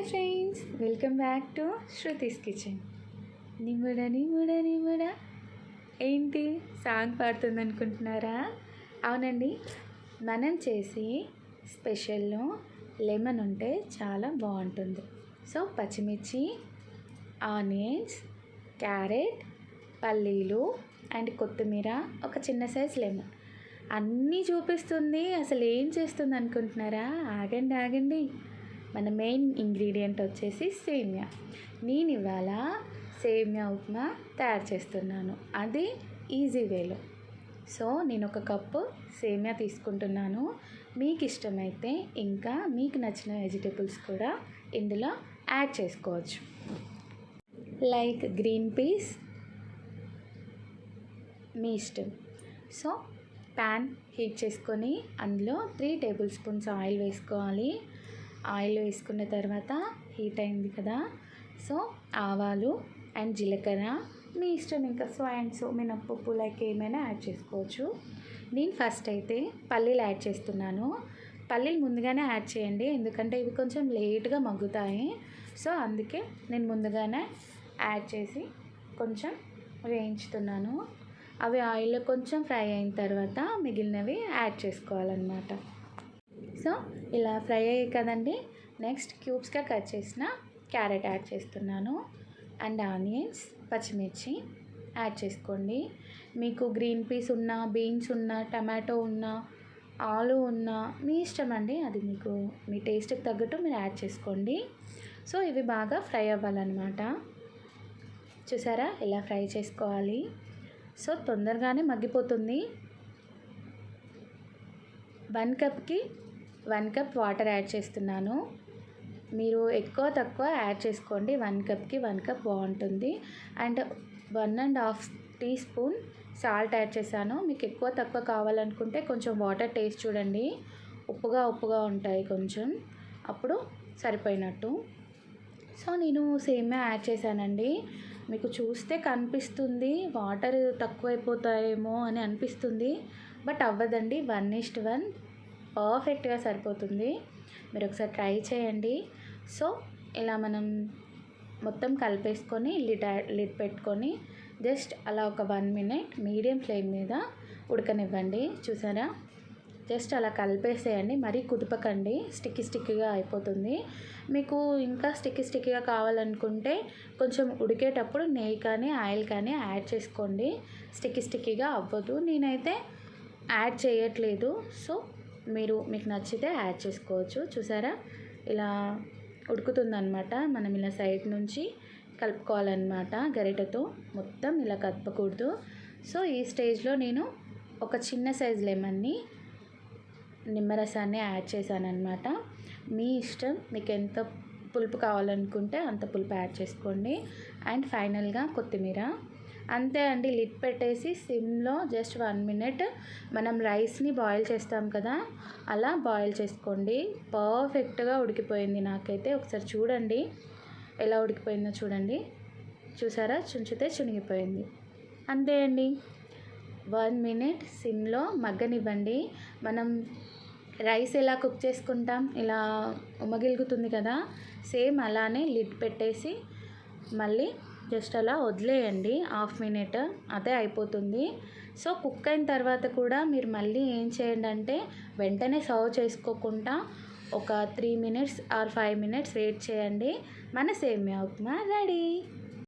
Hi friends, welcome back to Shruti's kitchen. నిముడ నిముడ నిముడ ఏంటి సాంగ్ పాడుతుంది అనుకుంటున్నారా? అవునండి, మనం చేసి స్పెషల్లో లెమన్ ఉంటే చాలా బాగుంటుంది. సో పచ్చిమిర్చి, ఆనియన్స్, క్యారెట్, పల్లీలు అండ్ కొత్తిమీర, ఒక చిన్న సైజ్ లెమన్ అన్నీ చూపిస్తుంది. అసలు ఏం చేస్తుంది అనుకుంటున్నారా? ఆగండి. మన మెయిన్ ఇంగ్రీడియంట్ వచ్చేసి సేమియా. నేను ఇవాళ సేమియా ఉప్మా తయారు చేస్తున్నాను, అది ఈజీ వేలో. సో నేను ఒక కప్పు సేమియా తీసుకుంటున్నాను. మీకు ఇష్టమైతే ఇంకా మీకు నచ్చిన వెజిటేబుల్స్ కూడా ఇందులో యాడ్ చేసుకోవచ్చు, లైక్ గ్రీన్ పీస్, మీ ఇష్టం. సో ప్యాన్ హీట్ చేసుకొని అందులో 3 టేబుల్ స్పూన్స్ ఆయిల్ వేసుకోవాలి. ఆయిల్ వేసుకున్న తర్వాత హీట్ అయింది కదా, సో ఆవాలు అండ్ జీలకర్ర మీ ఇష్టం, ఇంకా సో మినప్పప్పు లైక్ ఏమైనా యాడ్ చేసుకోవచ్చు. నేను ఫస్ట్ అయితే పల్లీలు యాడ్ చేస్తున్నాను. పల్లీలు ముందుగానే యాడ్ చేయండి, ఎందుకంటే ఇవి కొంచెం లేట్గా మగ్గుతాయి. సో అందుకే నేను ముందుగానే యాడ్ చేసి కొంచెం వేయించుతున్నాను. అవి ఆయిల్లో కొంచెం ఫ్రై అయిన తర్వాత మిగిలినవి యాడ్ చేసుకోవాలన్నమాట. సో ఇలా ఫ్రై అయ్యాయి కదండి. నెక్స్ట్ క్యూబ్స్గా కట్ చేసిన క్యారెట్ యాడ్ చేస్తున్నాను అండ్ ఆనియన్స్, పచ్చిమిర్చి యాడ్ చేసుకోండి. మీకు గ్రీన్ పీస్ ఉన్నా, బీన్స్ ఉన్నా, టమాటో ఉన్నా, ఆలు ఉన్నా మీ ఇష్టం అండి, అది మీకు మీ టేస్ట్కి తగ్గట్టు మీరు యాడ్ చేసుకోండి. సో ఇవి బాగా ఫ్రై అవ్వాలన్నమాట. చూసారా ఇలా ఫ్రై చేసుకోవాలి. సో తొందరగానే మగ్గిపోతుంది. 1 కప్కి 1 కప్ వాటర్ యాడ్ చేస్తున్నాను. మీరు ఎక్కువ తక్కువ యాడ్ చేసుకోండి. 1 కప్కి 1 కప్ బాగుంటుంది. And 1.5 teaspoon salt add చేశాను. మీకు ఎక్కువ తక్కువ కావాలనుకుంటే కొంచెం వాటర్ టేస్ట్ చూడండి, ఉప్పుగా ఉంటాయి కొంచెం, అప్పుడు సరిపోయినట్టు. సో నేను సేమియా యాడ్ చేశానండి. మీకు చూస్తే కనిపిస్తుంది వాటర్ తక్కువైపోతాయేమో అని అనిపిస్తుంది, బట్ అవ్వదండి. 1:1 పర్ఫెక్ట్గా సరిపోతుంది. మీరు ఒకసారి ట్రై చేయండి. సో ఇలా మనం మొత్తం కలిపేసుకొని లిడ్ పెట్టుకొని జస్ట్ అలా ఒక 1 మినిట్ మీడియం ఫ్లేమ్ మీద ఉడకనివ్వండి. చూసారా, జస్ట్ అలా కలిపేసేయండి, మరీ కుదపకండి, స్టిక్కీగా అయిపోతుంది. మీకు ఇంకా స్టిక్కీగా కావాలనుకుంటే కొంచెం ఉడికేటప్పుడు నెయ్యి కానీ ఆయిల్ కానీ యాడ్ చేసుకోండి. స్టిక్కీగా అవ్వదు. నేనైతే యాడ్ చేయట్లేదు. సో మీకు నచ్చితే యాడ్ చేసుకోవచ్చు. చూసారా ఇలా ఉడుకుతుందన్నమాట. మనం ఇలా సైడ్ నుంచి కలుపుకోవాలన్నమాట గరిటెతో, మొత్తం ఇలా కదపకూడదు. సో ఈ స్టేజ్లో నేను ఒక చిన్న సైజ్ లెమన్ని, నిమ్మరసాన్ని యాడ్ చేశానన్నమాట. మీ ఇష్టం, మీకు ఎంత పులుపు కావాలనుకుంటే అంత పులుపు యాడ్ చేసుకోండి. అండ్ ఫైనల్గా కొత్తిమీర. అంతే అండి, లిడ్ పెట్టేసి సిమ్లో జస్ట్ 1 మినిట్ మనం రైస్ని బాయిల్ చేస్తాం కదా, అలా బాయిల్ చేసుకోండి. పర్ఫెక్ట్గా ఉడికిపోయింది నాకైతే. ఒకసారి చూడండి ఎలా ఉడికిపోయిందో చూడండి. చూసారా, చుంచితే చునిగిపోయింది. అంతే అండి, 1 మినిట్ సిమ్లో మగ్గనివ్వండి. మనం రైస్ ఎలా కుక్ చేసుకుంటాం, ఇలా ఉమ్మగిలుగుతుంది కదా, సేమ్ అలానే లిడ్ పెట్టేసి మళ్ళీ జస్ట్ అలా వదిలేయండి. 1/2 మినిట్, అదే అయిపోతుంది. సో కుక్ అయిన తర్వాత కూడా మీరు మళ్ళీ ఏం చేయండి అంటే, వెంటనే సర్వ్ చేసుకోకుండా ఒక 3 మినిట్స్ ఆర్ 5 మినిట్స్ వెయిట్ చేయండి. మన సేమియా ఉప్మా రెడీ.